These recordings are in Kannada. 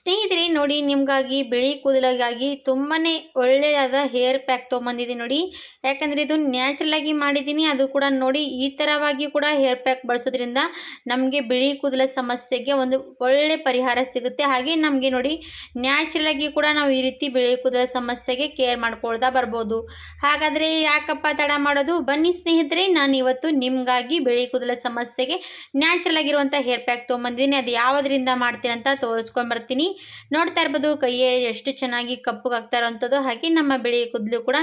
ಸ್ನೇಹಿತರೆ ನೋಡಿ, ನಿಮಗಾಗಿ ಬಿಳಿ ಕೂದಲಿಗಾಗಿ ತುಂಬಾ ಒಳ್ಳೆಯದಾದ ಹೇರ್ ಪ್ಯಾಕ್ ತೊಗೊಂಬಂದಿದ್ದೀನಿ ನೋಡಿ. ಯಾಕಂದರೆ ಇದು ನ್ಯಾಚುರಲ್ ಆಗಿ ಮಾಡಿದ್ದೀನಿ. ಅದು ಕೂಡ ನೋಡಿ, ಈ ಥರವಾಗಿ ಕೂಡ ಹೇರ್ ಪ್ಯಾಕ್ ಬಳಸೋದ್ರಿಂದ ನಮಗೆ ಬಿಳಿ ಕೂದಲ ಸಮಸ್ಯೆಗೆ ಒಂದು ಒಳ್ಳೆ ಪರಿಹಾರ ಸಿಗುತ್ತೆ. ಹಾಗೆ ನಮಗೆ ನೋಡಿ, ನ್ಯಾಚುರಲ್ ಆಗಿ ಕೂಡ ನಾವು ಈ ರೀತಿ ಬಿಳಿ ಕೂದಲ ಸಮಸ್ಯೆಗೆ ಕೇರ್ ಮಾಡ್ಕೊಳ್ತಾ ಬರ್ಬೋದು. ಹಾಗಾದರೆ ಯಾಕಪ್ಪ ತಡ ಮಾಡೋದು, ಬನ್ನಿ ಸ್ನೇಹಿತರೆ, ನಾನು ಇವತ್ತು ನಿಮಗಾಗಿ ಬಿಳಿ ಕೂದಲ ಸಮಸ್ಯೆಗೆ ನ್ಯಾಚುರಲ್ ಆಗಿರುವಂಥ ಹೇರ್ ಪ್ಯಾಕ್ ತೊಗೊಂಬಂದಿದ್ದೀನಿ. ಅದು ಯಾವುದರಿಂದ ಮಾಡ್ತೀನಿ ಅಂತ ತೋರಿಸ್ಕೊಂಬರ್ತೀನಿ. ನೋಡ್ತಾ ಇರ್ಬೋದು, ಕೈಯೇ ಎಷ್ಟು ಚೆನ್ನಾಗಿ ಕಪ್ಪುಗಾಗ್ತಾ ಇರೋವಂಥದ್ದು. ಹಾಗೆ ನಮ್ಮ ಬಿಳಿ ಕೂದಲು ಕೂಡ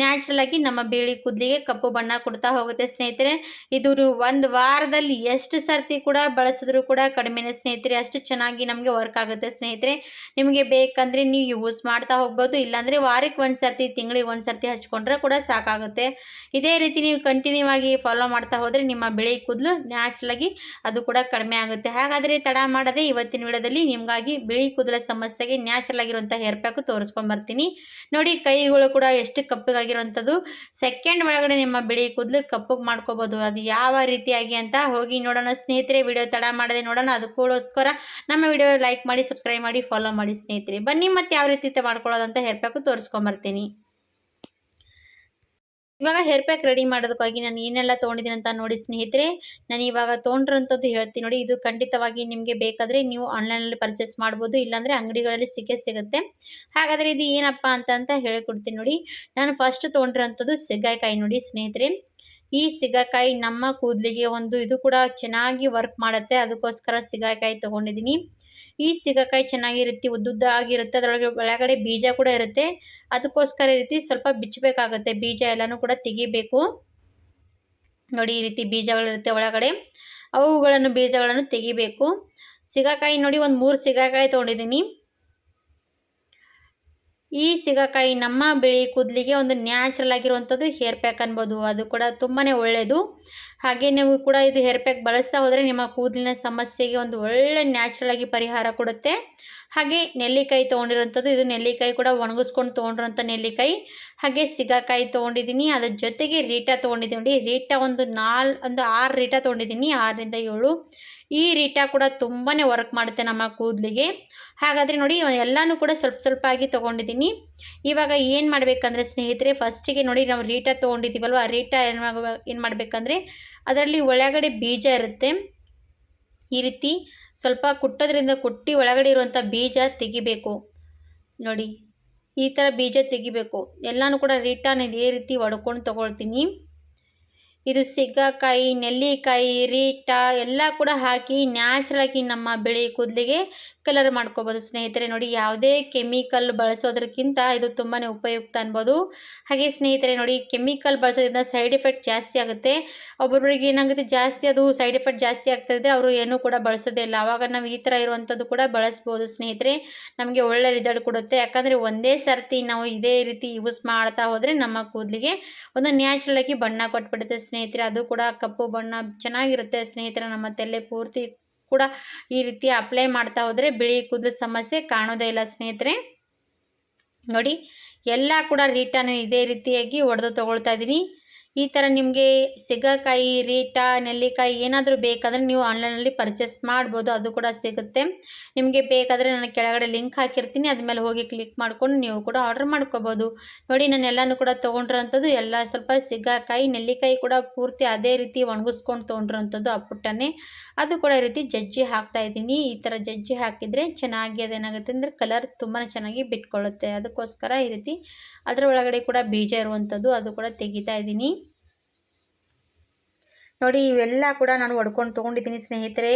ನ್ಯಾಚುರಲ್ ಆಗಿ ನಮ್ಮ ಬಿಳಿ ಕೂದಲಿಗೆ ಕಪ್ಪು ಬಣ್ಣ ಕೊಡ್ತಾ ಹೋಗುತ್ತೆ ಸ್ನೇಹಿತರೆ. ಇದು ಒಂದು ವಾರದಲ್ಲಿ ಎಷ್ಟು ಸರ್ತಿ ಕೂಡ ಬಳಸಿದ್ರು ಕೂಡ ಕಡಿಮೆನೇ ಸ್ನೇಹಿತರೆ. ಅಷ್ಟು ಚೆನ್ನಾಗಿ ನಮಗೆ ವರ್ಕ್ ಆಗುತ್ತೆ ಸ್ನೇಹಿತರೆ. ನಿಮಗೆ ಬೇಕಂದ್ರೆ ನೀವು ಯೂಸ್ ಮಾಡ್ತಾ ಹೋಗ್ಬೋದು, ಇಲ್ಲಾಂದರೆ ವಾರಕ್ಕೆ ಒಂದು ಸರ್ತಿ, ತಿಂಗಳಿಗೆ ಒಂದು ಸರ್ತಿ ಹಚ್ಕೊಂಡ್ರೆ ಕೂಡ ಸಾಕಾಗುತ್ತೆ. ಇದೇ ರೀತಿ ನೀವು ಕಂಟಿನ್ಯೂ ಆಗಿ ಫಾಲೋ ಮಾಡ್ತಾ ಹೋದರೆ ನಿಮ್ಮ ಬಿಳಿ ಕೂದಲು ನ್ಯಾಚುರಲ್ ಆಗಿ ಅದು ಕೂಡ ಕಡಿಮೆ ಆಗುತ್ತೆ. ಹಾಗಾದರೆ ತಡ ಮಾಡದೆ ಇವತ್ತಿನ ವಿಡಿಯೋದಲ್ಲಿ ನಿಮಗಾಗಿ ಬಿಳಿ ಕೂದಲ ಸಮಸ್ಯೆಗೆ ನ್ಯಾಚುರಲ್ ಆಗಿರುವಂಥ ಹೇರ್ ಪ್ಯಾಕ್ ತೋರಿಸ್ಕೊಂಬರ್ತೀನಿ ನೋಡಿ. ಕೈಗಳು ಕೂಡ ಎಷ್ಟು ಕಪ್ಪಗಾಗಿರುವಂಥದ್ದು, ಸೆಕೆಂಡ್ ಒಳಗಡೆ ನಿಮ್ಮ ಬಿಳಿ ಕೂದಲು ಕಪ್ಪಗೆ ಮಾಡ್ಕೋಬೋದು. ಅದು ಯಾವ ರೀತಿಯಾಗಿ ಅಂತ ಹೋಗಿ ನೋಡೋಣ ಸ್ನೇಹಿತರೆ. ವಿಡಿಯೋ ತಡ ಮಾಡದೆ ನೋಡೋಣ. ಅದಕ್ಕೋಸ್ಕರ ನಮ್ಮ ವಿಡಿಯೋ ಲೈಕ್ ಮಾಡಿ, ಸಬ್ಸ್ಕ್ರೈಬ್ ಮಾಡಿ, ಫಾಲೋ ಮಾಡಿ ಸ್ನೇಹಿತರೆ. ಬನ್ನಿ ಮತ್ತೆ ಯಾವ ರೀತಿ ಮಾಡ್ಕೊಳ್ಳೋದಂತ ಹೇರ್ ಪ್ಯಾಕ್ ತೋರಿಸ್ಕೊಂಬರ್ತೀನಿ. ಇವಾಗ ಹೇರ್ ಪ್ಯಾಕ್ ರೆಡಿ ಮಾಡೋದಕ್ಕಾಗಿ ನಾನು ಏನೆಲ್ಲ ತೊಗೊಂಡಿದ್ದೀನಿ ಅಂತ ನೋಡಿ ಸ್ನೇಹಿತರೆ. ನಾನು ಇವಾಗ ತೊಗೊಂಡಿರೋಂಥದ್ದು ಹೇಳ್ತೀನಿ ನೋಡಿ. ಇದು ಖಂಡಿತವಾಗಿ ನಿಮಗೆ ಬೇಕಾದರೆ ನೀವು ಆನ್ಲೈನಲ್ಲಿ ಪರ್ಚೇಸ್ ಮಾಡ್ಬೋದು, ಇಲ್ಲಾಂದರೆ ಅಂಗಡಿಗಳಲ್ಲಿ ಸಿಗುತ್ತೆ. ಹಾಗಾದರೆ ಇದು ಏನಪ್ಪ ಅಂತ ಹೇಳಿಕೊಡ್ತೀನಿ ನೋಡಿ. ನಾನು ಫಸ್ಟ್ ತೊಗೊಂಡಿರೋಂಥದ್ದು ಸಿಗಾಕಾಯಿ ನೋಡಿ ಸ್ನೇಹಿತರೆ. ಈ ಸಿಗಾಕಾಯಿ ನಮ್ಮ ಕೂದಲಿಗೆ ಇದು ಕೂಡ ಚೆನ್ನಾಗಿ ವರ್ಕ್ ಮಾಡುತ್ತೆ. ಅದಕ್ಕೋಸ್ಕರ ಸಿಗಾಕಾಯಿ ತೊಗೊಂಡಿದ್ದೀನಿ. ಈ ಸಿಗಾಕಾಯಿ ಚೆನ್ನಾಗಿರುತ್ತೆ, ಉದ್ದುದ್ದ ಆಗಿರುತ್ತೆ. ಅದರೊಳಗೆ ಒಳಗಡೆ ಬೀಜ ಕೂಡ ಇರುತ್ತೆ. ಅದಕ್ಕೋಸ್ಕರ ಈ ರೀತಿ ಸ್ವಲ್ಪ ಬಿಚ್ಚಬೇಕಾಗುತ್ತೆ. ಬೀಜ ಎಲ್ಲನೂ ಕೂಡ ತೆಗಿಬೇಕು ನೋಡಿ. ಈ ರೀತಿ ಬೀಜಗಳಿರುತ್ತೆ ಒಳಗಡೆ, ಬೀಜಗಳನ್ನು ತೆಗಿಬೇಕು. ಸಿಗಾಕಾಯಿ ನೋಡಿ, ಒಂದು 3 ಸಿಗಾಕಾಯಿ ತೊಗೊಂಡಿದ್ದೀನಿ. ಈ ಸಿಗಾಕಾಯಿ ನಮ್ಮ ಬಿಳಿ ಕೂದಲಿಗೆ ಒಂದು ನ್ಯಾಚುರಲ್ ಆಗಿರುವಂಥದ್ದು ಹೇರ್ ಪ್ಯಾಕ್ ಅನ್ಬೋದು. ಅದು ಕೂಡ ತುಂಬಾ ಒಳ್ಳೆಯದು. ಹಾಗೆ ನೀವು ಕೂಡ ಇದು ಹೇರ್ ಪ್ಯಾಕ್ ಬಳಸ್ತಾ ಹೋದರೆ ನಿಮ್ಮ ಕೂದಲಿನ ಸಮಸ್ಯೆಗೆ ಒಂದು ಒಳ್ಳೆ ನ್ಯಾಚುರಲ್ ಆಗಿ ಪರಿಹಾರ ಕೊಡುತ್ತೆ. ಹಾಗೆ ನೆಲ್ಲಿಕಾಯಿ ತೊಗೊಂಡಿರೋಂಥದ್ದು, ಇದು ನೆಲ್ಲಿಕಾಯಿ ಕೂಡ ಒಣಗಿಸ್ಕೊಂಡು ತೊಗೊಂಡಿರೋಂಥ ನೆಲ್ಲಿಕಾಯಿ. ಹಾಗೆ ಸಿಗಾಕಾಯಿ ತೊಗೊಂಡಿದ್ದೀನಿ. ಅದ್ರ ಜೊತೆಗೆ ರೀಟಾ ತೊಗೊಂಡಿದ್ದೀನಿ ನೋಡಿ. ರೀಟಾ ಒಂದು 6 ರೀಟಾ ತೊಗೊಂಡಿದ್ದೀನಿ, 6ರಿಂದ 7. ಈ ರೀಟಾ ಕೂಡ ತುಂಬಾ ವರ್ಕ್ ಮಾಡುತ್ತೆ ನಮ್ಮ ಕೂದಲಿಗೆ. ಹಾಗಾದರೆ ನೋಡಿ, ಎಲ್ಲನೂ ಕೂಡ ಸ್ವಲ್ಪ ಆಗಿ ತೊಗೊಂಡಿದ್ದೀನಿ. ಇವಾಗ ಏನು ಮಾಡಬೇಕಂದ್ರೆ ಸ್ನೇಹಿತರೆ, ಫಸ್ಟಿಗೆ ನೋಡಿ, ನಾವು ರೀಟಾ ತೊಗೊಂಡಿದ್ದೀವಲ್ವ, ಆ ರೀಟಾ ಏನು ಮಾಡಬೇಕಂದ್ರೆ ಅದರಲ್ಲಿ ಒಳಗಡೆ ಬೀಜ ಇರುತ್ತೆ. ಈ ರೀತಿ ಸ್ವಲ್ಪ ಕುಟ್ಟೋದ್ರಿಂದ ಕುಟ್ಟಿ ಒಳಗಡೆ ಇರುವಂಥ ಬೀಜ ತೆಗಿಬೇಕು ನೋಡಿ. ಈ ಥರ ಬೀಜ ತೆಗಿಬೇಕು. ಎಲ್ಲನೂ ಕೂಡ ರೀಟಾನ ಇದೇ ರೀತಿ ಒಡ್ಕೊಂಡು ತೊಗೊಳ್ತೀನಿ. ಇದು ಸಿಗಾಕಾಯಿ, ನೆಲ್ಲಿಕಾಯಿ, ರೀಟಾ ಎಲ್ಲ ಕೂಡ ಹಾಕಿ ನ್ಯಾಚುರಲ್ ಆಗಿ ನಮ್ಮ ಬಿಳಿ ಕೂದಲಿಗೆ ಕಲರ್ ಮಾಡ್ಕೋಬೋದು ಸ್ನೇಹಿತರೆ. ನೋಡಿ, ಯಾವುದೇ ಕೆಮಿಕಲ್ ಬಳಸೋದಕ್ಕಿಂತ ಇದು ತುಂಬಾ ಉಪಯುಕ್ತ ಅನ್ಬೋದು. ಹಾಗೆ ಸ್ನೇಹಿತರೆ ನೋಡಿ, ಕೆಮಿಕಲ್ ಬಳಸೋದ್ರಿಂದ ಸೈಡ್ ಎಫೆಕ್ಟ್ ಜಾಸ್ತಿ ಆಗುತ್ತೆ. ಒಬ್ಬೊಬ್ಬರಿಗೆ ಏನಾಗುತ್ತೆ, ಜಾಸ್ತಿ ಅದು ಸೈಡ್ ಎಫೆಕ್ಟ್ ಜಾಸ್ತಿ ಆಗ್ತಾಯಿದೆ, ಅವರು ಏನೂ ಕೂಡ ಬಳಸೋದೇ ಇಲ್ಲ. ಆವಾಗ ನಾವು ಈ ಥರ ಇರುವಂಥದ್ದು ಕೂಡ ಬಳಸ್ಬೋದು ಸ್ನೇಹಿತರೆ. ನಮಗೆ ಒಳ್ಳೆ ರಿಸಲ್ಟ್ ಕೊಡುತ್ತೆ. ಯಾಕಂದರೆ ಒಂದೇ ಸರ್ತಿ ನಾವು ಇದೇ ರೀತಿ ಯೂಸ್ ಮಾಡ್ತಾ ಹೋದರೆ ನಮ್ಮ ಕೂದಲಿಗೆ ಒಂದು ನ್ಯಾಚುರಲ್ ಆಗಿ ಬಣ್ಣ ಕೊಟ್ಬಿಡುತ್ತೆ ಸ್ನೇಹಿತರೆ. ಅದು ಕೂಡ ಕಪ್ಪು ಬಣ್ಣ ಚೆನ್ನಾಗಿರುತ್ತೆ ಸ್ನೇಹಿತರೆ. ನಮ್ಮ ತಲೆ ಪೂರ್ತಿ ಕೂಡ ಈ ರೀತಿ ಅಪ್ಲೈ ಮಾಡ್ತಾ ಹೋದರೆ ಬಿಳಿ ಕೂದಲು ಸಮಸ್ಯೆ ಕಾಣೋದೇ ಇಲ್ಲ ಸ್ನೇಹಿತರೆ. ನೋಡಿ, ಎಲ್ಲ ಕೂಡ ರೀಟಾನ ಇದೇ ರೀತಿಯಾಗಿ ಒಡೆದು ತೊಗೊಳ್ತಾ ಇದ್ದೀನಿ. ಈ ಥರ ನಿಮಗೆ ಸಿಗಾಕಾಯಿ, ರೀಟಾ, ನೆಲ್ಲಿಕಾಯಿ ಏನಾದರೂ ಬೇಕಾದರೆ ನೀವು ಆನ್ಲೈನಲ್ಲಿ ಪರ್ಚೇಸ್ ಮಾಡ್ಬೋದು, ಅದು ಕೂಡ ಸಿಗುತ್ತೆ. ನಿಮಗೆ ಬೇಕಾದರೆ ನಾನು ಕೆಳಗಡೆ ಲಿಂಕ್ ಹಾಕಿರ್ತೀನಿ, ಅದ್ಮೇಲೆ ಹೋಗಿ ಕ್ಲಿಕ್ ಮಾಡ್ಕೊಂಡು ನೀವು ಕೂಡ ಆರ್ಡರ್ ಮಾಡ್ಕೋಬೋದು. ನೋಡಿ, ನಾನು ಎಲ್ಲನೂ ಕೂಡ ತೊಗೊಂಡಿರೋಂಥದ್ದು ಎಲ್ಲ ಸ್ವಲ್ಪ ಸಿಗಾಕಾಯಿ, ನೆಲ್ಲಿಕಾಯಿ ಕೂಡ ಪೂರ್ತಿ ಅದೇ ರೀತಿ ಒಣಗಿಸ್ಕೊಂಡು ತೊಗೊಂಡಿರೋಂಥದ್ದು ಆ ಪುಟ್ಟನೇ. ಅದು ಕೂಡ ಈ ರೀತಿ ಜಜ್ಜಿ ಹಾಕ್ತಾಯಿದ್ದೀನಿ. ಈ ಥರ ಜಜ್ಜಿ ಹಾಕಿದರೆ ಚೆನ್ನಾಗಿ ಅದೇನಾಗುತ್ತೆ ಅಂದರೆ ಕಲರ್ ತುಂಬಾ ಚೆನ್ನಾಗಿ ಬಿಟ್ಕೊಳ್ಳುತ್ತೆ. ಅದಕ್ಕೋಸ್ಕರ ಈ ರೀತಿ ಅದರ ಒಳಗಡೆ ಕೂಡ ಬೀಜ ಇರುವಂಥದ್ದು ಅದು ಕೂಡ ತೆಗಿತಾ ಇದ್ದೀನಿ ನೋಡಿ. ಇವೆಲ್ಲ ಕೂಡ ನಾನು ಒಡ್ಕೊಂಡು ತೊಗೊಂಡಿದ್ದೀನಿ ಸ್ನೇಹಿತರೆ.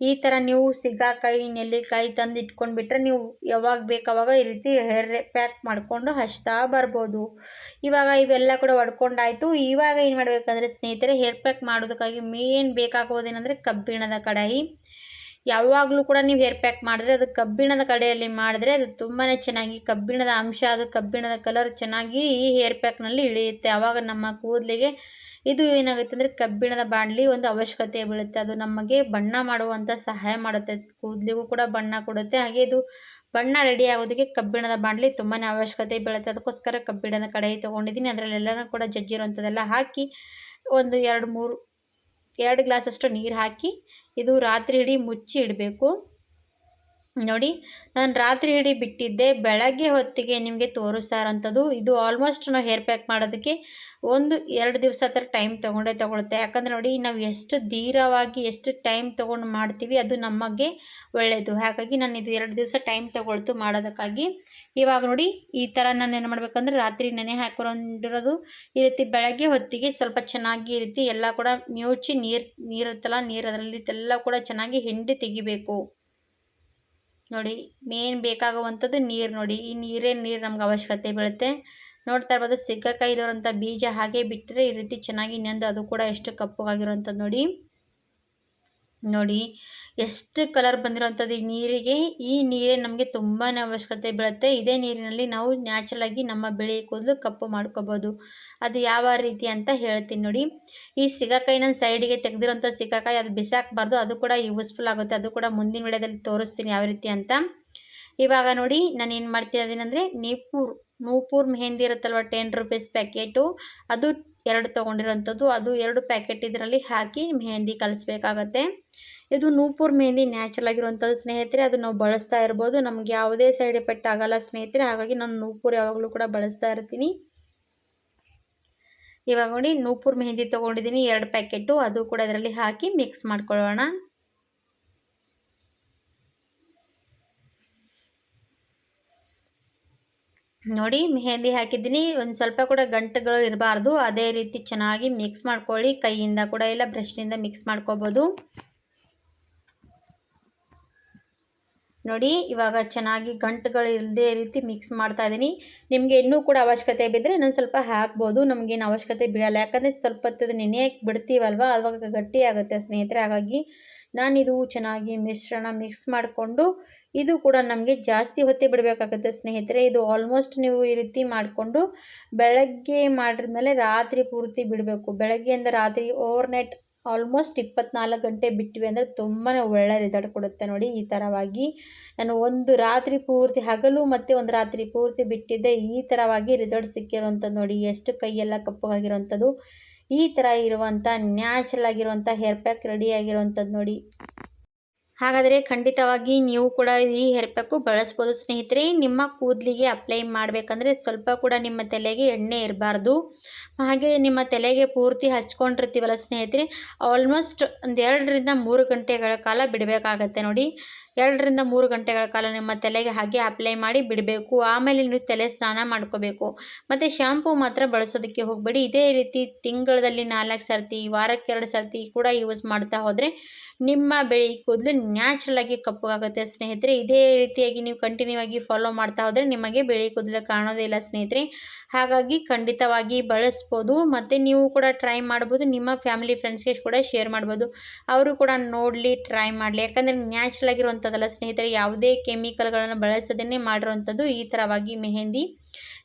ಈ ಥರ ನೀವು ಸಿಗಾಕಾಯಿ, ನೆಲ್ಲಿಕಾಯಿ ತಂದು ಇಟ್ಕೊಂಡ್ಬಿಟ್ರೆ ನೀವು ಯಾವಾಗ ಬೇಕಾವಾಗ ಈ ರೀತಿ ಹೇರ್ ಪ್ಯಾಕ್ ಮಾಡಿಕೊಂಡು ಹಚ್ತಾ ಬರ್ಬೋದು. ಇವಾಗ ಇವೆಲ್ಲ ಕೂಡ ಒಡ್ಕೊಂಡಾಯಿತು. ಇವಾಗ ಏನು ಮಾಡಬೇಕಂದ್ರೆ ಸ್ನೇಹಿತರೆ, ಹೇರ್ ಪ್ಯಾಕ್ ಮಾಡೋದಕ್ಕಾಗಿ ಮೇನ್ ಬೇಕಾಗೋದೇನೆಂದರೆ ಕಬ್ಬಿಣದ ಕಡಾಯಿ. ಯಾವಾಗಲೂ ಕೂಡ ನೀವು ಹೇರ್ ಪ್ಯಾಕ್ ಮಾಡಿದ್ರೆ ಅದು ಕಬ್ಬಿಣದ ಕಡೆಯಲ್ಲಿ ಮಾಡಿದ್ರೆ ಅದು ತುಂಬಾ ಚೆನ್ನಾಗಿ ಕಬ್ಬಿಣದ ಅಂಶ, ಅದು ಕಬ್ಬಿಣದ ಕಲರ್ ಚೆನ್ನಾಗಿ ಈ ಹೇರ್ ಪ್ಯಾಕ್ನಲ್ಲಿ ಇಳಿಯುತ್ತೆ. ಆವಾಗ ನಮ್ಮ ಕೂದಲಿಗೆ ಇದು ಏನಾಗುತ್ತೆ ಅಂದರೆ ಕಬ್ಬಿಣದ ಬಾಣಲಿ ಒಂದು ಅವಶ್ಯಕತೆ ಬೀಳುತ್ತೆ. ಅದು ನಮಗೆ ಬಣ್ಣ ಮಾಡುವಂಥ ಸಹಾಯ ಮಾಡುತ್ತೆ, ಕೂದಲಿಗೂ ಕೂಡ ಬಣ್ಣ ಕೊಡುತ್ತೆ. ಹಾಗೆ ಇದು ಬಣ್ಣ ರೆಡಿ ಆಗೋದಕ್ಕೆ ಕಬ್ಬಿಣದ ಬಾಣಲಿ ತುಂಬಾ ಅವಶ್ಯಕತೆ ಬೀಳುತ್ತೆ. ಅದಕ್ಕೋಸ್ಕರ ಕಬ್ಬಿಣದ ಕಡಾಯಿ ತೊಗೊಂಡಿದ್ದೀನಿ. ಅದರಲ್ಲೆಲ್ಲನೂ ಕೂಡ ಜಜ್ಜಿರೋಂಥದ್ದೆಲ್ಲ ಹಾಕಿ ಒಂದು 2 ಗ್ಲಾಸಷ್ಟು ನೀರು ಹಾಕಿ ಇದು ರಾತ್ರಿ ಇಡೀ ಮುಚ್ಚಿ ಇಡಬೇಕು. ನೋಡಿ ನಾನು ರಾತ್ರಿ ಇಡೀ ಬಿಟ್ಟಿದ್ದೆ, ಬೆಳಗ್ಗೆ ಹೊತ್ತಿಗೆ ನಿಮಗೆ ತೋರಿಸ್ತಾ ಇರೋಂಥದ್ದು. ಇದು ಆಲ್ಮೋಸ್ಟ್ ನಾವು ಹೇರ್ ಪ್ಯಾಕ್ ಮಾಡೋದಕ್ಕೆ 1-2 ದಿವಸ ಆ ಥರ ಟೈಮ್ ತಗೊಳುತ್ತೆ. ಯಾಕಂದರೆ ನೋಡಿ ನಾವು ಎಷ್ಟು ಧೀರವಾಗಿ ಎಷ್ಟು ಟೈಮ್ ತೊಗೊಂಡು ಮಾಡ್ತೀವಿ ಅದು ನಮಗೆ ಒಳ್ಳೆಯದು. ಹಾಗಾಗಿ ನಾನು ಇದು 2 ದಿವಸ ಟೈಮ್ ತೊಗೊಳ್ತು ಮಾಡೋದಕ್ಕಾಗಿ. ಇವಾಗ ನೋಡಿ ಈ ಥರ ನಾನು ಏನು ಮಾಡಬೇಕಂದ್ರೆ ರಾತ್ರಿ ನೆನೆ ಹಾಕೊಂಡಿರೋದು ಈ ರೀತಿ ಬೆಳಗ್ಗೆ ಹೊತ್ತಿಗೆ ಸ್ವಲ್ಪ ಚೆನ್ನಾಗಿ ಈ ರೀತಿ ಎಲ್ಲ ಕೂಡ ಮ್ಯೂಚಿ ನೀರಿರುತ್ತಲ್ಲ, ನೀರು ಅದರಲ್ಲಿ ಎಲ್ಲ ಕೂಡ ಚೆನ್ನಾಗಿ ಹಿಂಡಿ ತೆಗಿಬೇಕು. ನೋಡಿ ಮೇನ್ ಬೇಕಾಗುವಂಥದ್ದು ನೀರು. ನೋಡಿ ಈ ನೀರು ನಮ್ಗೆ ಅವಶ್ಯಕತೆ ಬೀಳುತ್ತೆ. ನೋಡ್ತಾ ಇರ್ಬೋದು ಸಿಗ್ಗಕಾಯಿ ಇರೋಂಥ ಬೀಜ ಹಾಗೆ ಬಿಟ್ಟರೆ ಈ ರೀತಿ ಚೆನ್ನಾಗಿ ನೆಂದು ಅದು ಕೂಡ ಎಷ್ಟು ಕಪ್ಪಗಾಗಿರೋಂಥದ್ದು ನೋಡಿ. ನೋಡಿ ಎಷ್ಟು ಕಲರ್ ಬಂದಿರೋಂಥದ್ದು ಈ ನೀರಿಗೆ. ಈ ನೀರೇ ನಮಗೆ ತುಂಬಾ ಅವಶ್ಯಕತೆ ಬೀಳುತ್ತೆ. ಇದೇ ನೀರಿನಲ್ಲಿ ನಾವು ನ್ಯಾಚುರಲಾಗಿ ನಮ್ಮ ಬಿಳಿ ಕೂದಲು ಕಪ್ಪು ಮಾಡ್ಕೋಬೋದು. ಅದು ಯಾವ ರೀತಿ ಅಂತ ಹೇಳ್ತೀನಿ ನೋಡಿ. ಈ ಸಿಗಕಾಯಿ ನಾನು ಸೈಡಿಗೆ ತೆಗೆದಿರೋಂಥ ಸಿಗಕಾಯಿ ಅದು ಬಿಸಾಕಬಾರ್ದು, ಅದು ಕೂಡ ಯೂಸ್ಫುಲ್ ಆಗುತ್ತೆ. ಅದು ಕೂಡ ಮುಂದಿನ ವಿಡಿಯೋದಲ್ಲಿ ತೋರಿಸ್ತೀನಿ ಯಾವ ರೀತಿ ಅಂತ. ಇವಾಗ ನೋಡಿ ನಾನು ಏನು ಮಾಡ್ತೀನಿ ಅದೇನೆಂದರೆ ನೂಪುರ್ ಮೆಹಂದಿ ಇರುತ್ತಲ್ವ 10 ರೂಪೀಸ್ ಪ್ಯಾಕೆಟು, ಅದು 2 ತೊಗೊಂಡಿರೋಂಥದ್ದು. ಅದು 2 ಪ್ಯಾಕೆಟ್ ಇದರಲ್ಲಿ ಹಾಕಿ ಮೆಹಂದಿ ಕಲಿಸ್ಬೇಕಾಗತ್ತೆ. ಇದು ನೂಪುರ್ ಮೆಹಂದಿ ನ್ಯಾಚುರಲ್ ಆಗಿರುವಂಥದ್ದು ಸ್ನೇಹಿತರೆ. ಅದು ನಾವು ಬಳಸ್ತಾ ಇರ್ಬೋದು, ನಮ್ಗೆ ಯಾವುದೇ ಸೈಡ್ ಎಫೆಕ್ಟ್ ಆಗಲ್ಲ ಸ್ನೇಹಿತರೆ. ಹಾಗಾಗಿ ನಾನು ನೂಪುರ್ ಯಾವಾಗಲೂ ಕೂಡ ಬಳಸ್ತಾ ಇರ್ತೀನಿ. ಇವಾಗ ನೋಡಿ ನೂಪುರ್ ಮೆಹಂದಿ ತೊಗೊಂಡಿದ್ದೀನಿ 2 ಪ್ಯಾಕೆಟು, ಅದು ಕೂಡ ಇದರಲ್ಲಿ ಹಾಕಿ ಮಿಕ್ಸ್ ಮಾಡ್ಕೊಳ್ಳೋಣ. ನೋಡಿ ಮೆಹಂದಿ ಹಾಕಿದ್ದೀನಿ, ಒಂದು ಸ್ವಲ್ಪ ಕೂಡ ಗಂಟುಗಳು ಇರಬಾರ್ದು. ಅದೇ ರೀತಿ ಚೆನ್ನಾಗಿ ಮಿಕ್ಸ್ ಮಾಡ್ಕೊಳ್ಳಿ. ಕೈಯಿಂದ ಕೂಡ ಇಲ್ಲ ಬ್ರಷ್ನಿಂದ ಮಿಕ್ಸ್ ಮಾಡ್ಕೋಬೋದು. ನೋಡಿ ಇವಾಗ ಚೆನ್ನಾಗಿ ಗಂಟುಗಳು ಇಲ್ಲದೆ ರೀತಿ ಮಿಕ್ಸ್ ಮಾಡ್ತಾ ಇದ್ದೀನಿ. ನಿಮಗೆ ಇನ್ನೂ ಕೂಡ ಅವಶ್ಯಕತೆ ಬಿದ್ದರೆ ಇನ್ನೊಂದು ಸ್ವಲ್ಪ ಹಾಕ್ಬೋದು, ನಮಗೇನು ಅವಶ್ಯಕತೆ ಬೀಳಲ್ಲ. ಯಾಕಂದರೆ ಸ್ವಲ್ಪ ಹೊತ್ತು ನೆನೆಯಕ್ಕೆ ಬಿಡ್ತೀವಲ್ವ, ಆವಾಗ ಗಟ್ಟಿ ಆಗುತ್ತೆ ಸ್ನೇಹಿತರೆ. ಹಾಗಾಗಿ ನಾನಿದು ಚೆನ್ನಾಗಿ ಮಿಶ್ರಣ ಮಿಕ್ಸ್ ಮಾಡಿಕೊಂಡು ಇದು ಕೂಡ ನಮಗೆ ಜಾಸ್ತಿ ಹೊತ್ತೇ ಬಿಡಬೇಕಾಗುತ್ತೆ ಸ್ನೇಹಿತರೆ. ಇದು ಆಲ್ಮೋಸ್ಟ್ ನೀವು ಈ ರೀತಿ ಮಾಡಿಕೊಂಡು ಬೆಳಗ್ಗೆ ಮಾಡಿದ್ಮೇಲೆ ರಾತ್ರಿ ಪೂರ್ತಿ ಬಿಡಬೇಕು. ಬೆಳಗ್ಗೆಯಿಂದ ರಾತ್ರಿ ಓವರ್ನೈಟ್ ಆಲ್ಮೋಸ್ಟ್ 24 ಗಂಟೆ ಬಿಟ್ಟಿವಿ ಅಂದರೆ ತುಂಬಾ ಒಳ್ಳೆ ರಿಸಲ್ಟ್ ಕೊಡುತ್ತೆ. ನೋಡಿ ಈ ಥರವಾಗಿ ನಾನು ಒಂದು ರಾತ್ರಿ ಪೂರ್ತಿ ಹಗಲು ಮತ್ತು ಒಂದು ರಾತ್ರಿ ಪೂರ್ತಿ ಬಿಟ್ಟಿದ್ದೆ. ಈ ಥರವಾಗಿ ರಿಸಲ್ಟ್ ಸಿಕ್ಕಿರುವಂಥದ್ದು ನೋಡಿ, ಎಷ್ಟು ಕೈಯೆಲ್ಲ ಕಪ್ಪಗಾಗಿರುವಂಥದ್ದು. ಈ ಥರ ಇರುವಂಥ ನ್ಯಾಚುರಲ್ ಆಗಿರುವಂಥ ಹೇರ್ ಪ್ಯಾಕ್ ರೆಡಿ ಆಗಿರುವಂಥದ್ದು ನೋಡಿ. ಹಾಗಾದರೆ ಖಂಡಿತವಾಗಿ ನೀವು ಕೂಡ ಈ ಹೇರ್ ಪ್ಯಾಕು ಬಳಸ್ಬೋದು ಸ್ನೇಹಿತರೆ. ನಿಮ್ಮ ಕೂದಲಿಗೆ ಅಪ್ಲೈ ಮಾಡಬೇಕಂದ್ರೆ ಸ್ವಲ್ಪ ಕೂಡ ನಿಮ್ಮ ತಲೆಗೆ ಎಣ್ಣೆ ಇರಬಾರ್ದು. ಹಾಗೆ ನಿಮ್ಮ ತಲೆಗೆ ಪೂರ್ತಿ ಹಚ್ಕೊಂಡಿರ್ತೀವಲ್ಲ ಸ್ನೇಹಿತರೆ, ಆಲ್ಮೋಸ್ಟ್ ಒಂದು 2-3 ಗಂಟೆಗಳ ಕಾಲ ಬಿಡಬೇಕಾಗತ್ತೆ. ನೋಡಿ 2-3 ಗಂಟೆಗಳ ಕಾಲ ನಿಮ್ಮ ತಲೆಗೆ ಹಾಗೆ ಅಪ್ಲೈ ಮಾಡಿ ಬಿಡಬೇಕು. ಆಮೇಲೆ ನೀವು ತಲೆ ಸ್ನಾನ ಮಾಡ್ಕೋಬೇಕು. ಮತ್ತು ಶಾಂಪೂ ಮಾತ್ರ ಬಳಸೋದಕ್ಕೆ ಹೋಗಬೇಡಿ. ಇದೇ ರೀತಿ ತಿಂಗಳಲ್ಲಿ 4 ಸರ್ತಿ, ವಾರಕ್ಕೆ 2 ಸರ್ತಿ ಕೂಡ ಯೂಸ್ ಮಾಡ್ತಾ ಹೋದರೆ ನಿಮ್ಮ ಬಿಳಿ ಕೂದಲು ನ್ಯಾಚುರಲ್ ಆಗಿ ಕಪ್ಪಗಾಗುತ್ತೆ ಸ್ನೇಹಿತರೆ. ಇದೇ ರೀತಿಯಾಗಿ ನೀವು ಕಂಟಿನ್ಯೂ ಆಗಿ ಫಾಲೋ ಮಾಡ್ತಾ ಹೋದರೆ ನಿಮಗೆ ಬಿಳಿ ಕೂದಲು ಕಾಣೋದೇ ಇಲ್ಲ ಸ್ನೇಹಿತರೆ. ಹಾಗಾಗಿ ಖಂಡಿತವಾಗಿ ಬಳಸ್ಬೋದು. ಮತ್ತು ನೀವು ಕೂಡ ಟ್ರೈ ಮಾಡ್ಬೋದು, ನಿಮ್ಮ ಫ್ಯಾಮಿಲಿ ಫ್ರೆಂಡ್ಸ್ಗೆ ಕೂಡ ಶೇರ್ ಮಾಡ್ಬೋದು. ಅವರು ಕೂಡ ನೋಡಲಿ, ಟ್ರೈ ಮಾಡಲಿ. ಯಾಕಂದರೆ ನ್ಯಾಚುರಲ್ ಆಗಿರುವಂಥದ್ದಲ್ಲ ಸ್ನೇಹಿತರೆ, ಯಾವುದೇ ಕೆಮಿಕಲ್ಗಳನ್ನು ಬಳಸದೇ ಮಾಡಿರುವಂಥದ್ದು. ಈ ಥರವಾಗಿ ಮೆಹಂದಿ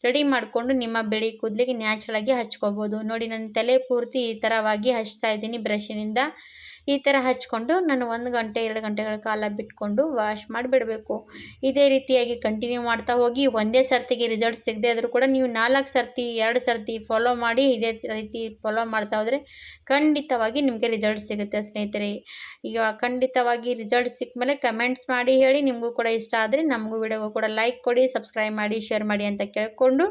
ರೆಡಿ ಮಾಡಿಕೊಂಡು ನಿಮ್ಮ ಬಿಳಿ ಕೂದಲಿಗೆ ನ್ಯಾಚುರಲ್ ಆಗಿ ಹಚ್ಕೋಬೋದು. ನೋಡಿ ನನ್ನ ತಲೆ ಪೂರ್ತಿ ಈ ಥರವಾಗಿ ಹಚ್ತಾ ಇದ್ದೀನಿ ಬ್ರಷಿನಿಂದ. ಈ ಥರ ಹಚ್ಕೊಂಡು ನಾನು 1 ಗಂಟೆ 2 ಗಂಟೆಗಳ ಕಾಲ ಬಿಟ್ಕೊಂಡು ವಾಶ್ ಮಾಡಿಬಿಡಬೇಕು. ಇದೇ ರೀತಿಯಾಗಿ ಕಂಟಿನ್ಯೂ ಮಾಡ್ತಾ ಹೋಗಿ. ಒಂದೇ ಸರ್ತಿಗೆ ರಿಸಲ್ಟ್ ಸಿಗದೆ ಆದರೂ ಕೂಡ ನೀವು 4 ಸರ್ತಿ 2 ಸರ್ತಿ ಫಾಲೋ ಮಾಡಿ ಇದೇ ರೀತಿ ಫಾಲೋ ಮಾಡ್ತಾ ಹೋದರೆ ಖಂಡಿತವಾಗಿ ನಿಮಗೆ ರಿಸಲ್ಟ್ ಸಿಗುತ್ತೆ ಸ್ನೇಹಿತರೆ. ಈಗ ಖಂಡಿತವಾಗಿ ರಿಸಲ್ಟ್ ಸಿಕ್ಕ ಮೇಲೆ ಕಮೆಂಟ್ಸ್ ಮಾಡಿ ಹೇಳಿ. ನಿಮಗೂ ಕೂಡ ಇಷ್ಟ ಆದರೆ ನಮಗೂ ವಿಡಿಯೋಗೂ ಕೂಡ ಲೈಕ್ ಕೊಡಿ, ಸಬ್ಸ್ಕ್ರೈಬ್ ಮಾಡಿ, ಶೇರ್ ಮಾಡಿ ಅಂತ ಕೇಳಿಕೊಂಡು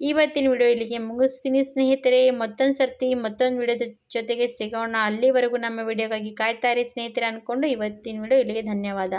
ಇವತ್ತಿನ ವಿಡಿಯೋ ಇಲ್ಲಿಗೆ ಮುಗಿಸ್ತೀನಿ ಸ್ನೇಹಿತರೆ. ಮತ್ತೊಂದು ಸರ್ತಿ ಮತ್ತೊಂದು ವಿಡಿಯೋದ ಜೊತೆಗೆ ಸಿಗೋಣ. ಅಲ್ಲಿವರೆಗೂ ನಮ್ಮ ವಿಡಿಯೋಗಾಗಿ ಕಾಯ್ತಾ ಇರಿ ಸ್ನೇಹಿತರೆ ಅಂದ್ಕೊಂಡು ಇವತ್ತಿನ ವಿಡಿಯೋ ಇಲ್ಲಿಗೆ ಧನ್ಯವಾದ.